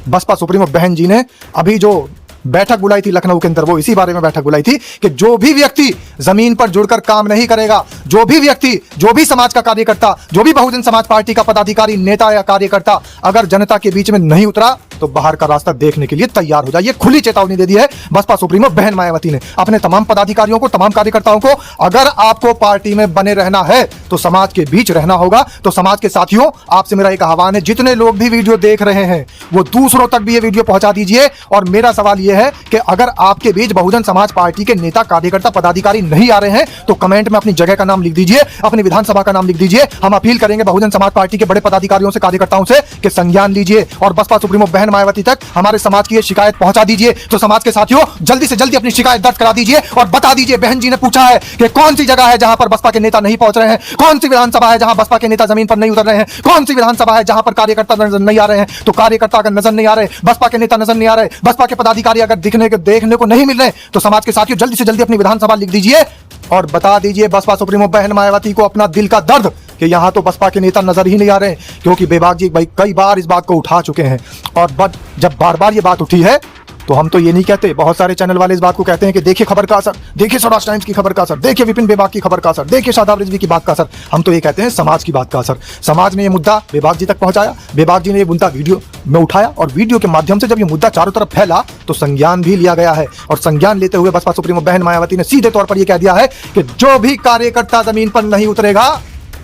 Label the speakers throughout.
Speaker 1: Baspa supremo बहन जी ने अभी जो बैठक बुलाई थी लखनऊ के अंदर, वो इसी बारे में बैठक बुलाई थी कि जो भी व्यक्ति जमीन पर जुड़कर काम नहीं करेगा, जो भी व्यक्ति, जो भी समाज का कार्यकर्ता, जो भी बहुजन समाज पार्टी का पदाधिकारी, नेता या कार्यकर्ता अगर जनता के बीच में नहीं उतरा तो बाहर का रास्ता देखने के लिए तैयार हो जाए। ये खुली चेतावनी दे दी है बसपा सुप्रीमो बहन मायावती ने अपने तमाम पदाधिकारियों को, तमाम कार्यकर्ताओं को। अगर आपको पार्टी में बने रहना है तो समाज के बीच रहना होगा। तो समाज के साथियों, आपसे मेरा एक आह्वान है, जितने लोग भी वीडियो देख रहे हैं वो दूसरों तक भी ये वीडियो पहुंचा दीजिए। और मेरा सवाल यह है कि अगर आपके बीच बहुजन समाज पार्टी के नेता, कार्यकर्ता, पदाधिकारी नहीं आ रहे हैं तो कमेंट में अपनी जगह का नाम लिख दीजिए, अपनी विधानसभा का नाम लिख दीजिए। हम अपील करेंगे बहुजन समाज पार्टी के बड़े पदाधिकारियों से, कार्यकर्ताओं से कि संज्ञान लीजिए और बसपा सुप्रीमो बहन मायावती तक हमारे समाज की ये शिकायत पहुंचा दीजिए। तो समाज के साथियों, जल्दी से जल्दी अपनी शिकायत दर्ज करा दीजिए और बता दीजिए। बहन जी ने पूछा है कि कौन सी जगह है जहां पर बसपा के नेता नहीं पहुंच रहे हैं, कौन सी विधानसभा है जहां बसपा के नेता जमीन पर नहीं उतर रहे हैं, कौन सी विधानसभा है जहां पर कार्यकर्ता नजर नहीं आ रहे हैं। तो कार्यकर्ता अगर नजर नहीं आ रहे, बसपा के नेता नजर नहीं आ रहे, बसपा के पदाधिकारी अगर देखने को नहीं मिल रहे, तो समाज के साथियों जल्दी से जल्दी अपनी विधानसभा लिख दीजिए और बता दीजिए बसपा सुप्रीमो बहन मायावती को अपना दिल का दर्द कि यहां तो बसपा के नेता नजर ही नहीं आ रहे। क्योंकि बेबाक जी भाई कई बार इस बात को उठा चुके हैं और जब बार बार ये बात उठी है तो हम तो ये नहीं कहते, बहुत सारे चैनल वाले इस बात को कहते हैं कि देखिए खबर का असर, देखिए स्वराज टाइम्स की खबर का असर, देखिए विपिन बेबाक की खबर का असर, देखिए शादाब रिजवी की बात का असर। हम तो ये कहते हैं समाज की बात का असर। समाज ने ये मुद्दा बेबाक जी तक पहुंचाया, बेबाक जी ने ये मुद्दा वीडियो में उठाया और वीडियो के माध्यम से जब ये मुद्दा चारों तरफ फैला तो संज्ञान भी लिया गया है। और संज्ञान लेते हुए बसपा सुप्रीमो बहन मायावती ने सीधे तौर पर यह कह दिया है कि जो भी कार्यकर्ता जमीन पर नहीं उतरेगा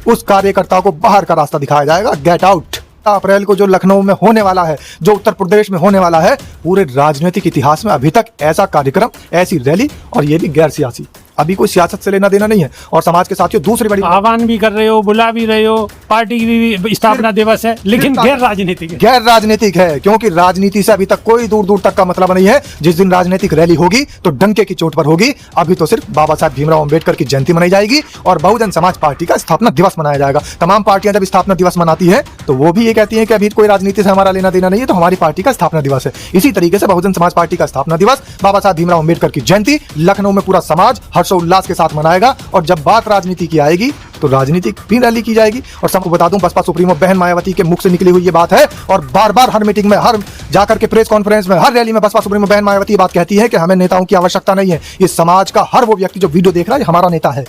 Speaker 1: उस कार्यकर्ता को बाहर का रास्ता दिखाया जाएगा। Get out. अप्रैल को जो लखनऊ में होने वाला है, जो उत्तर प्रदेश में होने वाला है, पूरे राजनीतिक इतिहास में अभी तक ऐसा कार्यक्रम, ऐसी रैली, और ये भी गैर सियासी, अभी कोई सियासत से लेना देना नहीं है। और समाज के साथियों दूसरी बड़ी
Speaker 2: आह्वान भी कर रहे हो, बुला भी रहे हो, पार्टी की भी स्थापना दिवस है, लेकिन गैर राजनीतिक है।
Speaker 1: गैर राजनीतिक है क्योंकि राजनीति से अभी तक कोई दूर दूर तक का मतलब नहीं है। जिस दिन राजनीतिक रैली होगी तो डंके की चोट पर होगी। अभी तो सिर्फ बाबा साहब भीमराव अंबेडकर की जयंती मनाई जाएगी और बहुजन समाज पार्टी का स्थापना दिवस मनाया जाएगा। तमाम पार्टियां जब स्थापना दिवस मनाती है तो वो भी ये कहती है कि अभी कोई राजनीति से हमारा लेना देना नहीं है, तो हमारी पार्टी का स्थापना दिवस है। इसी तरीके से बहुजन समाज पार्टी का स्थापना दिवस, बाबा साहब भीमराव अंबेडकर की जयंती लखनऊ में पूरा समाज हर्षोल्लास के साथ मनाएगा। और जब बात राजनीति की आएगी तो राजनीतिक भी रैली की जाएगी। और सबको बता दूं, बसपा सुप्रीमो बहन मायावती के मुख से निकली हुई ये बात है और बार बार हर मीटिंग में, हर जाकर के प्रेस कॉन्फ्रेंस में, हर रैली में बसपा सुप्रीमो बहन मायावती बात कहती है कि हमें नेताओं की आवश्यकता नहीं है। ये समाज का हर वो व्यक्ति जो वीडियो देख रहा है हमारा नेता है।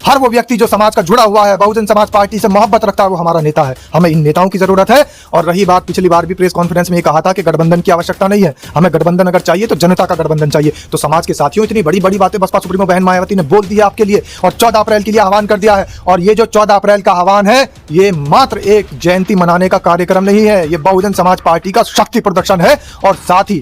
Speaker 1: हर वो व्यक्ति जो समाज का जुड़ा हुआ है, बहुजन समाज पार्टी से मोहब्बत रखता है, वो हमारा नेता है। हमें इन नेताओं की जरूरत है। और रही बात, पिछली बार भी प्रेस कॉन्फ्रेंस में ये कहा था कि गठबंधन की आवश्यकता नहीं है, हमें गठबंधन अगर चाहिए तो जनता का गठबंधन चाहिए। तो समाज के साथियों, इतनी बड़ी बड़ी बातें बसपा सुप्रीमो बहन मायावती ने बोल दी है आपके लिए और 14 अप्रैल के लिए आह्वान कर दिया है। और ये जो 14 अप्रैल का आह्वान है, ये मात्र एक जयंती मनाने का कार्यक्रम नहीं है, ये बहुजन समाज पार्टी का शक्ति प्रदर्शन है और साथ ही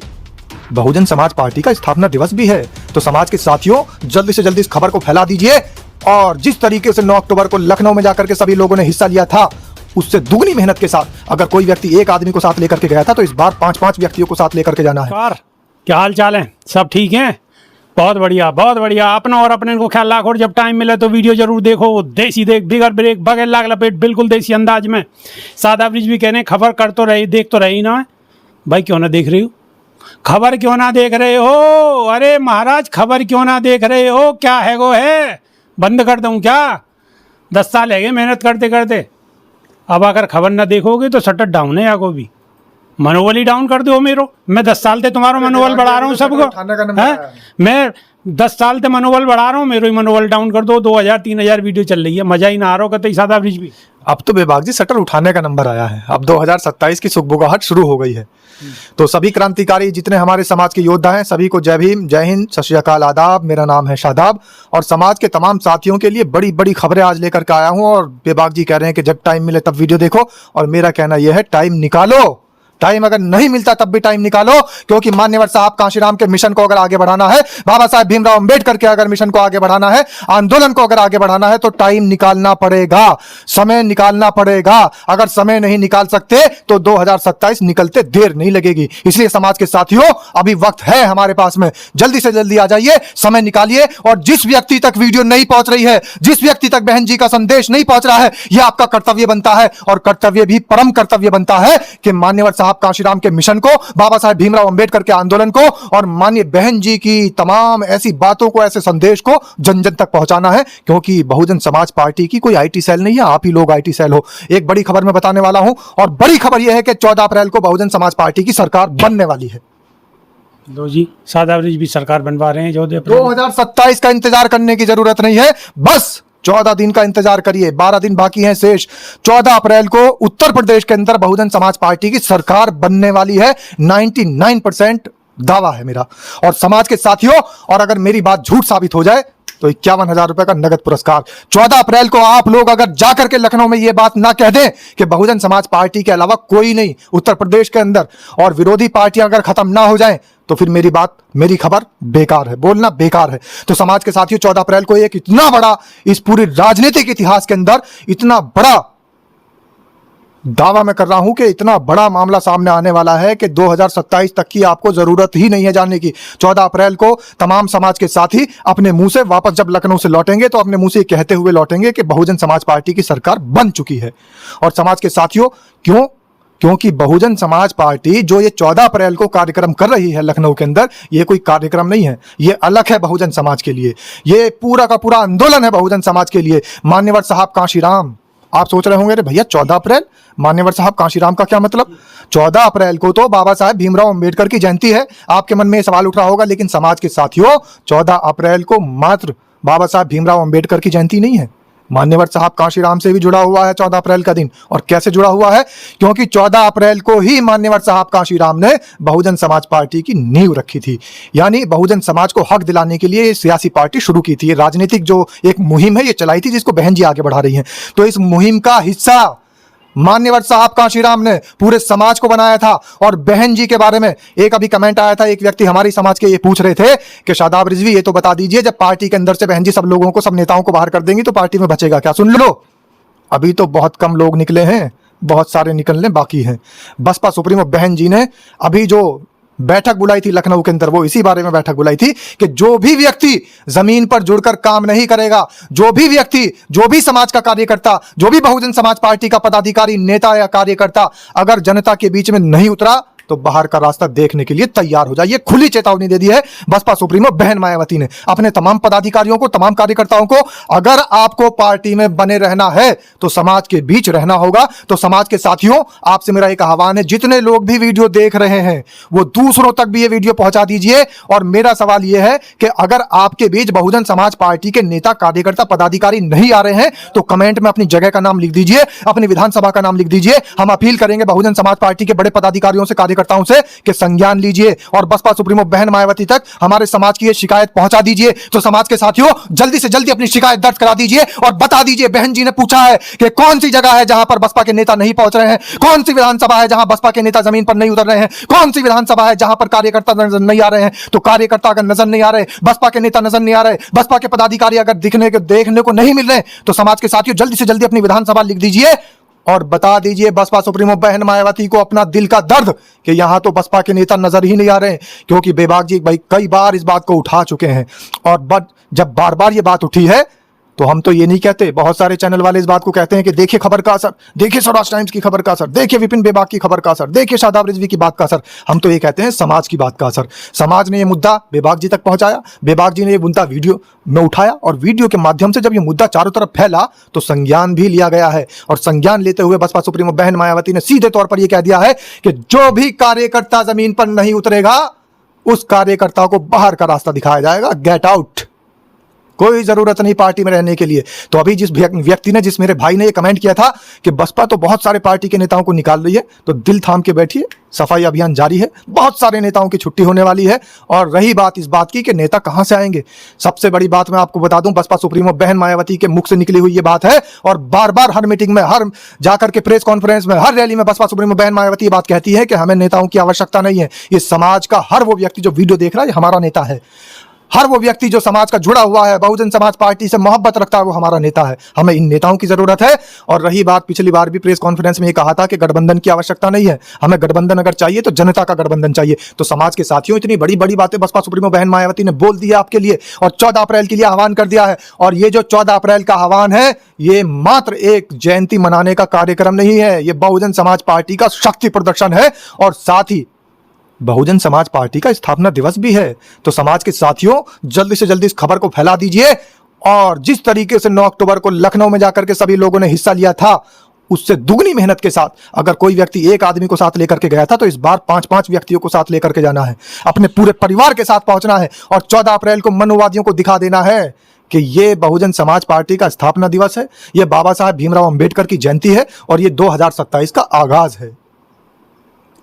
Speaker 1: बहुजन समाज पार्टी का स्थापना दिवस भी है। तो समाज के साथियों, जल्दी से जल्दी इस खबर को फैला दीजिए। और जिस तरीके से 9 अक्टूबर को लखनऊ में जाकर के सभी लोगों ने हिस्सा लिया था, उससे दुगनी मेहनत के साथ अगर कोई व्यक्ति एक आदमी को साथ लेकर के गया था तो इस बार 5-5 व्यक्तियों को साथ लेकर के जाना है।
Speaker 2: क्या हाल चाल है? सब ठीक हैं? बहुत बढ़िया, बहुत बढ़िया। अपना और अपने को ख्याल रखो। जब टाइम मिले तो वीडियो जरूर देखो। देसी देख, बिगर ब्रेक, बगैर लाग लपेट, बिल्कुल देसी अंदाज में। शादाब रिजवी कह रहे खबर कर तो रही, देख तो रही ना भाई। क्यों ना देख रही हो? खबर क्यों ना देख रहे हो? अरे महाराज, खबर क्यों ना देख रहे हो? क्या है वो है? बंद कर दूं क्या? 10 साल है मेहनत करते करते। अब अगर खबर ना देखोगे तो शटर डाउन है। आगो भी मनोबल ही डाउन कर दो मेरो। मैं 10 साल से तुम्हारा मनोबल बढ़ा रहा हूँ सबको। मैं 10 साल से मनोबल बढ़ा रहा हूँ, मेरो ही मनोबल डाउन कर दो। 2000-3000 वीडियो चल रही है, मजा ही ना आ रहा हो। कहते शादाब रिजवी
Speaker 1: अब तो बेबाक जी शटर उठाने का नंबर आया है। अब 2027 की सुगबुगाहट शुरू हो गई है। तो सभी क्रांतिकारी जितने हमारे समाज के योद्धा हैं, सभी को जय भीम, जय हिंद, सत श्री अकाल, आदाब। मेरा नाम है शादाब और समाज के तमाम साथियों के लिए बड़ी बड़ी खबरें आज लेकर के आया हूं। और बेबाक जी कह रहे हैं कि जब टाइम मिले तब वीडियो देखो, और मेरा कहना यह है टाइम निकालो। टाइम अगर नहीं मिलता तब भी टाइम निकालो, क्योंकि मान्यवर साहब कांशीराम के मिशन को अगर आगे बढ़ाना है, बाबा साहब भीमराव अंबेडकर के अगर मिशन को आगे बढ़ाना है, आंदोलन को अगर आगे बढ़ाना है, तो टाइम निकालना पड़ेगा, समय निकालना पड़ेगा। अगर समय नहीं निकाल सकते तो 2027 निकलते देर नहीं लगेगी। इसलिए समाज के साथियों, अभी वक्त है हमारे पास में, जल्दी से जल्दी आ जाइए, समय निकालिए। और जिस व्यक्ति तक वीडियो नहीं पहुंच रही है, जिस व्यक्ति तक बहन जी का संदेश नहीं पहुंच रहा है, यह आपका कर्तव्य बनता है और कर्तव्य भी परम कर्तव्य बनता है कि मान्यवर साहब साहब कांशीराम के मिशन को, बाबा साहेब भीमराव अंबेडकर के आंदोलन को और माननीय बहन जी की तमाम ऐसी बातों को, ऐसे संदेश को जन जन तक पहुंचाना है, क्योंकि बहुजन समाज पार्टी की कोई आईटी सेल नहीं है, आप ही लोग आईटी सेल हो। एक बड़ी खबर मैं बताने वाला हूं, और बड़ी खबर यह है कि 14 अप्रैल को बहुजन समाज पार्टी की सरकार बनने वाली है।
Speaker 2: लो जी, सादा ब्रिज भी सरकार बनवा रहे हैं
Speaker 1: 2027 का इंतजार करने की जरूरत नहीं है, बस 14 दिन का इंतजार करिए, 12 दिन बाकी हैं शेष। 14 अप्रैल को उत्तर प्रदेश के अंदर बहुजन समाज पार्टी की सरकार बनने वाली है, 99% दावा है मेरा और समाज के साथियों। और अगर मेरी बात झूठ साबित हो जाए तो 51,000 रुपए का नगद पुरस्कार। 14 अप्रैल को आप लोग अगर जाकर के लखनऊ में यह बात ना कह दें कि बहुजन समाज पार्टी के अलावा कोई नहीं उत्तर प्रदेश के अंदर, और विरोधी पार्टियां अगर खत्म ना हो जाएं, तो फिर मेरी बात, मेरी खबर बेकार है, बोलना बेकार है। तो समाज के साथियों, 14 अप्रैल को एक इतना बड़ा, इस पूरी राजनीतिक इतिहास के अंदर इतना बड़ा दावा मैं कर रहा हूं कि इतना बड़ा मामला सामने आने वाला है कि 2027 तक की आपको जरूरत ही नहीं है जानने की। 14 अप्रैल को तमाम समाज के साथी अपने मुंह से वापस जब लखनऊ से लौटेंगे तो अपने मुंह से कहते हुए लौटेंगे कि बहुजन समाज पार्टी की सरकार बन चुकी है। और समाज के साथियों, क्यों? क्योंकि बहुजन समाज पार्टी जो ये 14 अप्रैल को कार्यक्रम कर रही है लखनऊ के अंदर, ये कोई कार्यक्रम नहीं है, ये अलग है बहुजन समाज के लिए, ये पूरा का पूरा आंदोलन है बहुजन समाज के लिए। मान्यवर साहब कांशीराम, आप सोच रहे होंगे, अरे भैया 14 अप्रैल, मान्यवर साहब कांशीराम का क्या मतलब? 14 अप्रैल को तो बाबा साहेब भीमराव अंबेडकर की जयंती है। आपके मन में ये सवाल उठ रहा होगा, लेकिन समाज के साथियों, 14 अप्रैल को मात्र बाबा साहेब भीमराव अंबेडकर की जयंती नहीं है, मान्यवर साहब कांशीराम से भी जुड़ा हुआ है 14 अप्रैल का दिन। और कैसे जुड़ा हुआ है? क्योंकि 14 अप्रैल को ही मान्यवर साहब कांशीराम ने बहुजन समाज पार्टी की नींव रखी थी, यानी बहुजन समाज को हक दिलाने के लिए सियासी पार्टी शुरू की थी। ये राजनीतिक जो एक मुहिम है, ये चलाई थी, जिसको बहन जी आगे बढ़ा रही हैं। तो इस मुहिम का हिस्सा मान्यवर साहब कांशीराम ने पूरे समाज को बनाया था। और बहन जी के बारे में एक अभी कमेंट आया था, एक व्यक्ति हमारी समाज के ये पूछ रहे थे कि शादाब रिजवी, ये तो बता दीजिए, जब पार्टी के अंदर से बहन जी सब लोगों को, सब नेताओं को बाहर कर देंगी तो पार्टी में बचेगा क्या? सुन लो, अभी तो बहुत कम लोग निकले हैं, बहुत सारे निकलने बाकी हैं। बसपा सुप्रीमो बहन जी ने अभी जो बैठक बुलाई थी लखनऊ के अंदर, वो इसी बारे में बैठक बुलाई थी कि जो भी व्यक्ति जमीन पर जुड़कर काम नहीं करेगा, जो भी व्यक्ति, जो भी समाज का कार्यकर्ता, जो भी बहुजन समाज पार्टी का पदाधिकारी, नेता या कार्यकर्ता अगर जनता के बीच में नहीं उतरा तो बाहर का रास्ता देखने के लिए तैयार हो जाए। ये खुली चेतावनी दे दी है बसपा सुप्रीमो बहन मायावती ने अपने तमाम पदाधिकारियों को, तमाम कार्यकर्ताओं को। अगर आपको पार्टी में बने रहना है तो समाज के बीच रहना होगा। तो समाज के साथियों, आपसे मेरा एक आह्वान है, जितने लोग भी वीडियो देख रहे हैं वो दूसरों तक भी ये वीडियो पहुंचा दीजिए। और मेरा सवाल यह है कि अगर आपके बीच बहुजन समाज पार्टी के नेता, कार्यकर्ता, पदाधिकारी नहीं आ रहे हैं तो कमेंट में अपनी जगह का नाम लिख दीजिए, अपनी विधानसभा का नाम लिख दीजिए। हम अपील करेंगे बहुजन समाज पार्टी के बड़े पदाधिकारियों से, कार्यकर्ताओं से कि संज्ञान लीजिए और बसपा सुप्रीमो बहन मायावती तक हमारे समाज की ये शिकायत पहुंचा दीजिए। तो समाज के साथियों, जल्दी से जल्दी अपनी शिकायत दर्ज करा दीजिए और बता दीजिए, बहन जी ने पूछा है कि कौन सी जगह है जहां पर बसपा के नेता नहीं पहुंच रहे हैं, कौन सी विधानसभा है जहां बसपा के नेता जमीन पर नहीं उतर रहे हैं, कौन सी विधानसभा है जहां पर कार्यकर्ता नजर नहीं आ रहे हैं। तो कार्यकर्ता अगर नजर नहीं आ रहे, बसपा के नेता नजर नहीं आ रहे, बसपा के पदाधिकारी अगर देखने को नहीं मिल रहे, तो समाज के साथियों जल्दी से जल्दी अपनी विधानसभा लिख दीजिए और बता दीजिए बसपा सुप्रीमो बहन मायावती को अपना दिल का दर्द कि यहां तो बसपा के नेता नजर ही नहीं आ रहे हैं। क्योंकि बेबाक जी भाई कई बार इस बात को उठा चुके हैं, और जब बार बार ये बात उठी है तो हम तो ये नहीं कहते, बहुत सारे चैनल वाले इस बात को कहते हैं कि देखिए खबर का असर, देखिए स्वराज टाइम्स की खबर का असर, देखिए विपिन बेबाक की खबर का असर, देखिए शादाब रिजवी की बात का असर। हम तो ये कहते हैं समाज की बात का असर। समाज ने ये मुद्दा बेबाक जी तक पहुंचाया, बेबाक जी ने ये मुद्दा वीडियो में उठाया और वीडियो के माध्यम से जब ये मुद्दा चारों तरफ फैला तो संज्ञान भी लिया गया है। और संज्ञान लेते हुए बसपा सुप्रीमो बहन मायावती ने सीधे तौर पर यह कह दिया है कि जो भी कार्यकर्ता जमीन पर नहीं उतरेगा उस कार्यकर्ता को बाहर का रास्ता दिखाया जाएगा, गेट आउट। कोई जरूरत नहीं पार्टी में रहने के लिए। तो अभी जिस व्यक्ति ने, जिस मेरे भाई ने ये कमेंट किया था कि बसपा तो बहुत सारे पार्टी के नेताओं को निकाल रही है, तो दिल थाम के बैठिए, सफाई अभियान जारी है, बहुत सारे नेताओं की छुट्टी होने वाली है। और रही बात इस बात की कि नेता कहां से आएंगे, सबसे बड़ी बात मैं आपको बता दूं, बसपा सुप्रीमो बहन मायावती के मुख से निकली हुई ये बात है और बार बार हर मीटिंग में, हर जाकर के प्रेस कॉन्फ्रेंस में, हर रैली में बसपा सुप्रीमो बहन मायावती ये बात कहती है कि हमें नेताओं की आवश्यकता नहीं है। ये समाज का हर वो व्यक्ति जो वीडियो देख रहा है, ये हमारा नेता है। हर वो व्यक्ति जो समाज का जुड़ा हुआ है, बहुजन समाज पार्टी से मोहब्बत रखता है, वो हमारा नेता है। हमें इन नेताओं की जरूरत है। और रही बात, पिछली बार भी प्रेस कॉन्फ्रेंस में ये कहा था कि गठबंधन की आवश्यकता नहीं है, हमें गठबंधन अगर चाहिए तो जनता का गठबंधन चाहिए। तो समाज के साथियों, इतनी बड़ी बड़ी बातें बसपा सुप्रीमो बहन मायावती ने बोल दी है आपके लिए और 14 अप्रैल के लिए आह्वान कर दिया है। और ये जो 14 अप्रैल का आह्वान है, ये मात्र एक जयंती मनाने का कार्यक्रम नहीं है, ये बहुजन समाज पार्टी का शक्ति प्रदर्शन है और साथ ही बहुजन समाज पार्टी का स्थापना दिवस भी है। तो समाज के साथियों, जल्दी से जल्दी इस खबर को फैला दीजिए। और जिस तरीके से 9 अक्टूबर को लखनऊ में जाकर के सभी लोगों ने हिस्सा लिया था, उससे दुगनी मेहनत के साथ, अगर कोई व्यक्ति एक आदमी को साथ लेकर के गया था तो इस बार 5-5 व्यक्तियों को साथ लेकर के जाना है, अपने पूरे परिवार के साथ पहुंचना है और 14 अप्रैल को मनुवादियों को दिखा देना है कि ये बहुजन समाज पार्टी का स्थापना दिवस है, ये बाबा साहब भीमराव अंबेडकर की जयंती है और ये 2027 का आगाज है।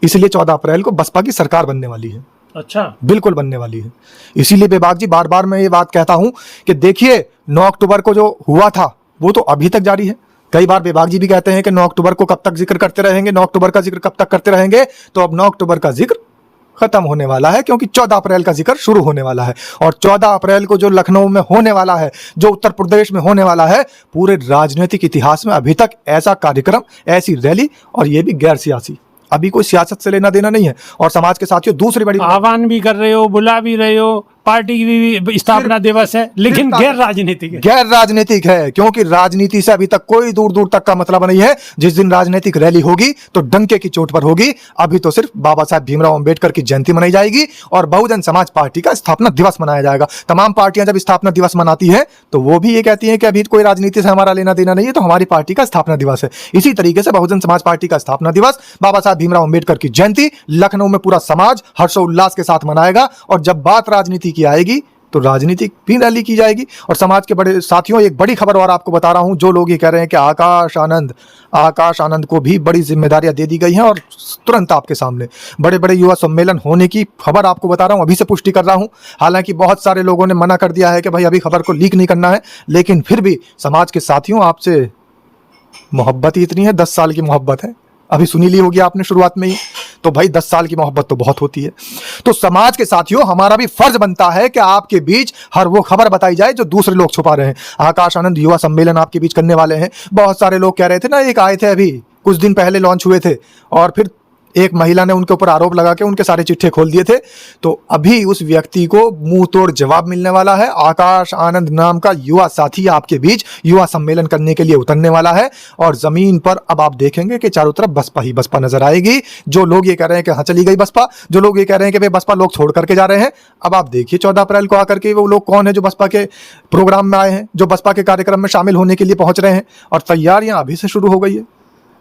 Speaker 1: इसलिए 14 अप्रैल को बसपा की सरकार बनने वाली है।
Speaker 2: अच्छा,
Speaker 1: बिल्कुल बनने वाली है। इसीलिए बेबाक जी, बार बार मैं ये बात कहता हूं कि देखिए 9 अक्टूबर को जो हुआ था वो तो अभी तक जारी है। कई बार बेबाक जी भी कहते हैं कि 9 अक्टूबर को कब तक जिक्र करते रहेंगे, 9 अक्टूबर का जिक्र कब तक करते रहेंगे। तो अब 9 अक्टूबर का जिक्र खत्म होने वाला है, क्योंकि 14 अप्रैल का जिक्र शुरू होने वाला है। और 14 अप्रैल को जो लखनऊ में होने वाला है, जो उत्तर प्रदेश में होने वाला है, पूरे राजनीतिक इतिहास में अभी तक ऐसा कार्यक्रम, ऐसी रैली, और ये भी गैर सियासी, अभी कोई सियासत से लेना देना नहीं है। और समाज के साथियों, दूसरी बड़ी
Speaker 2: आह्वान भी कर रहे हो, बुला भी रहे हो, पार्टी की भी स्थापना दिवस है, लेकिन गैर राजनीतिक है।
Speaker 1: गैर राजनीतिक है, क्योंकि राजनीति से अभी तक कोई दूर दूर तक का मतलब नहीं है। जिस दिन राजनीतिक रैली होगी तो डंके की चोट पर होगी। अभी तो सिर्फ बाबा साहब भीमराव अंबेडकर की जयंती मनाई जाएगी और बहुजन समाज पार्टी का स्थापना दिवस मनाया जाएगा। तमाम पार्टियां जब स्थापना दिवस मनाती है तो वो भी ये कहती हैं कि अभी कोई राजनीति से हमारा लेना देना नहीं है, तो हमारी पार्टी का स्थापना दिवस है। इसी तरीके से बहुजन समाज पार्टी का स्थापना दिवस, बाबा साहब भीमराव अंबेडकर की जयंती, लखनऊ में पूरा समाज हर्षोल्लास के साथ मनाएगा। और जब बात राजनीति की आएगी तो राजनीतिक भी रैली की जाएगी। और समाज के बड़े साथियों, एक बड़ी खबर और आपको बता रहा हूं। जो लोग ये कह रहे हैं कि आकाश आनंद को भी बड़ी जिम्मेदारियां दे दी गई हैं और तुरंत आपके सामने बड़े बड़े युवा सम्मेलन होने की खबर आपको बता रहा हूं, अभी से पुष्टि कर रहा हूं। हालांकि बहुत सारे लोगों ने मना कर दिया है कि भाई अभी खबर को लीक नहीं करना है, लेकिन फिर भी समाज के साथियों, आपसे मोहब्बत ही इतनी है, 10 साल की मोहब्बत है। अभी सुनी ली होगी आपने शुरुआत में ही, तो भाई 10 साल की मोहब्बत तो बहुत होती है। तो समाज के साथियों, हमारा भी फर्ज बनता है कि आपके बीच हर वो खबर बताई जाए जो दूसरे लोग छुपा रहे हैं। आकाश आनंद युवा सम्मेलन आपके बीच करने वाले हैं। बहुत सारे लोग कह रहे थे ना, एक आए थे अभी कुछ दिन पहले, लॉन्च हुए थे, और फिर एक महिला ने उनके ऊपर आरोप लगा के उनके सारे चिट्ठे खोल दिए थे। तो अभी उस व्यक्ति को मुंह तोड़ जवाब मिलने वाला है। आकाश आनंद नाम का युवा साथी आपके बीच युवा सम्मेलन करने के लिए उतरने वाला है और जमीन पर अब आप देखेंगे कि चारों तरफ बसपा ही बसपा नजर आएगी। जो लोग ये कह रहे हैं कि हाँ चली गई बसपा, जो लोग ये कह रहे हैं कि भाई बसपा लोग छोड़ करके जा रहे हैं, अब आप देखिए 14 अप्रैल को आकर के वो लोग कौन है जो बसपा के प्रोग्राम में आए हैं, जो बसपा के कार्यक्रम में शामिल होने के लिए पहुंच रहे हैं। और तैयारियां अभी से शुरू हो गई है।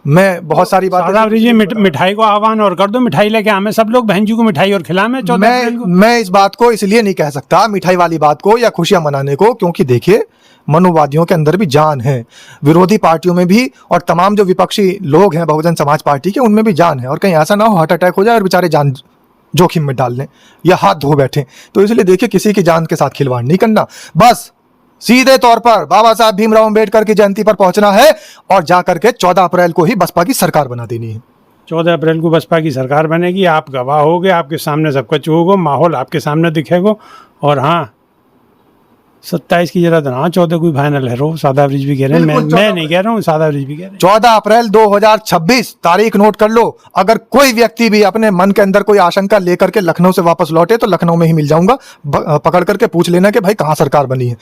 Speaker 1: मैं बहुत सारी बातें,
Speaker 2: मिठाई को आह्वान और कर दो, मिठाई लेके हमें सब लोग बहन जी को मिठाई और खिलाएं 14 अप्रैल को।
Speaker 1: मैं इस बात को इसलिए नहीं कह सकता, मिठाई वाली बात को या खुशियां मनाने को, क्योंकि देखिए मनुवादियों के अंदर भी जान है, विरोधी पार्टियों में भी, और तमाम जो विपक्षी लोग हैं बहुजन समाज पार्टी के, उनमें भी जान है। और कहीं ऐसा ना हो हार्ट अटैक हो जाए और बेचारे जान जोखिम में डाल लें या हाथ धो बैठे। तो इसलिए देखिए, किसी की जान के साथ खिलवाड़ नहीं करना, बस सीधे तौर पर बाबा साहब भीमराव अंबेडकर की जयंती पर पहुंचना है और जाकर के 14 अप्रैल को ही बसपा की सरकार बना देनी है।
Speaker 2: 14 अप्रैल को बसपा की सरकार बनेगी, आप गवाह होगे, आपके सामने सब कुछ होगा, माहौल आपके सामने दिखेगा। और हाँ, 27 की जरूरत ना, 14 को फाइनल है। रो सादा ब्रिज भी कह रहे हैं, मैं नहीं कह रहा हूँ, सादा ब्रिज भी कह रहे हैं।
Speaker 1: 14 अप्रैल 2026 तारीख नोट कर लो। अगर कोई व्यक्ति भी अपने मन के अंदर कोई आशंका लेकर के लखनऊ से वापस लौटे तो लखनऊ में ही मिल जाऊंगा, पकड़ करके पूछ लेना कि भाई कहाँ सरकार बनी है।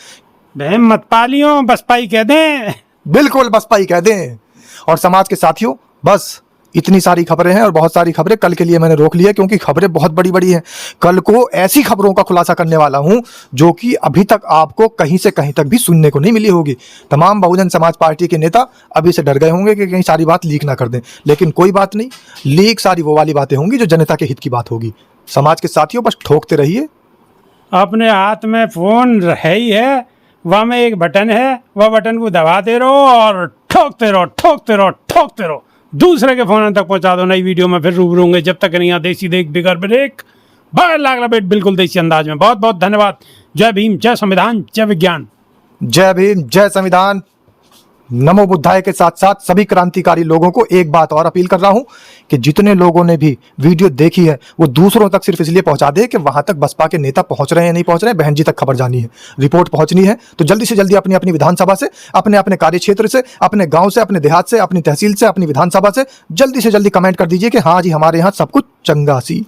Speaker 2: बहन मत पालियो, बसपा ही कह दें,
Speaker 1: बिल्कुल बसपा ही कह दें। और समाज के साथियों, बस इतनी सारी खबरें हैं और बहुत सारी खबरें कल के लिए मैंने रोक ली है, क्योंकि खबरें बहुत बड़ी बड़ी हैं। कल को ऐसी खबरों का खुलासा करने वाला हूं जो कि अभी तक आपको कहीं से कहीं तक भी सुनने को नहीं मिली होगी। तमाम बहुजन समाज पार्टी के नेता अभी से डर गए होंगे कि कहीं सारी बात लीक ना कर दें, लेकिन कोई बात नहीं, लीक सारी वो वाली बातें होंगी जो जनता के हित की बात होगी। समाज के साथियों, बस ठोकते रहिए।
Speaker 2: अपने हाथ में फोन है ही है, वहाँ में एक बटन है, वह बटन को दबाते रहो और ठोकते रहो, ठोकते रहो, ठोकते रहो, दूसरे के फोन तक पहुंचा दो। नई वीडियो में फिर रूबरू होंगे, जब तक नहीं देसी देख बिगर ब्रेक बगैर लाग लपेट, बिल्कुल देसी अंदाज में। बहुत बहुत धन्यवाद। जय भीम, जय संविधान, जय विज्ञान।
Speaker 1: जय भीम, जय संविधान। नमो बुद्धाय के साथ साथ सभी क्रांतिकारी लोगों को एक बात और अपील कर रहा हूं कि जितने लोगों ने भी वीडियो देखी है वो दूसरों तक सिर्फ इसलिए पहुंचा दे कि वहां तक बसपा के नेता पहुंच रहे हैं नहीं पहुंच रहे हैं, बहन जी तक खबर जानी है, रिपोर्ट पहुंचनी है। तो जल्दी से जल्दी अपनी अपनी विधानसभा से, अपने अपने कार्य क्षेत्र से, अपने गांव से, अपने देहात से, अपनी तहसील से, अपनी विधानसभा से जल्दी कमेंट कर दीजिए कि हाँ जी हमारे यहाँ सब कुछ चंगा सी।